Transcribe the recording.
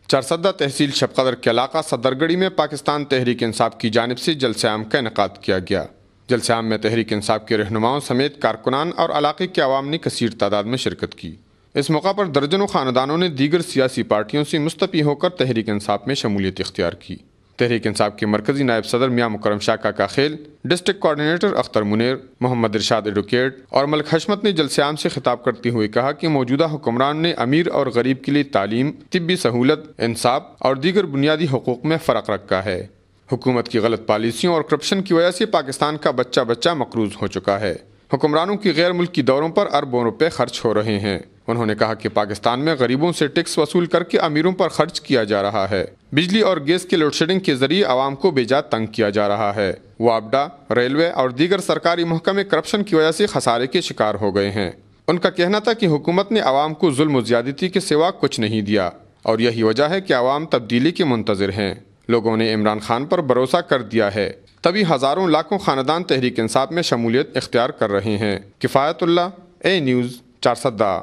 چارسدہ تحصیل شب قدر کے علاقہ صدرگڑھی میں پاکستان تحریک انصاف کی جانب سے جلسہ عام کا انعقاد کیا گیا۔ جلسہ عام میں تحریک انصاف کے رہنماؤں سمیت کارکنان اور علاقے کے عوام نے کثیر تعداد میں شرکت کی۔ اس موقع پر درجنوں خاندانوں نے دیگر سیاسی پارٹیوں سے مستفی ہو کر تحریک انصاف میں شمولیت اختیار کی۔ تحریک انصاف کے مرکزی نائب صدر میاں مکرم شاہ کاکا خیل، ڈسٹرکٹ کوارڈینیٹر اختر منیر، محمد ارشاد ایڈوکیٹ اور ملک حشمت نے جلسہ عام سے خطاب کرتے ہوئے کہا کہ موجودہ حکمران نے امیر اور غریب کے لیے تعلیم، طبی سہولت، انصاف اور دیگر بنیادی حقوق میں فرق رکھا ہے۔ حکومت کی غلط پالیسیوں اور کرپشن کی وجہ سے پاکستان کا بچہ بچہ مقروض ہو چکا ہے۔ حکمرانوں کی غیر ملکی دوروں پر اربوں روپے خرچ ہو رہے ہیں۔ انہوں نے کہا کہ پاکستان میں غریبوں سے ٹیکس وصول کر کے امیروں پر خرچ کیا جا رہا ہے۔ بجلی اور گیس کے لوڈ شیڈنگ کے ذریعے عوام کو بے جا تنگ کیا جا رہا ہے۔ وابڈا، ریلوے اور دیگر سرکاری محکمے کرپشن کی وجہ سے خسارے کے شکار ہو گئے ہیں۔ ان کا کہنا تھا کہ حکومت نے عوام کو ظلم و زیادتی کے سوا کچھ نہیں دیا اور یہی وجہ ہے کہ عوام تبدیلی کے منتظر ہیں۔ لوگوں نے عمران خان پر بھروسہ کر دیا ہے، تبھی ہزاروں لاکھوں خاندان تحریک انصاف میں شمولیت اختیار کر رہے ہیں۔ کفایت اللہ، اے نیوز، چارسدہ۔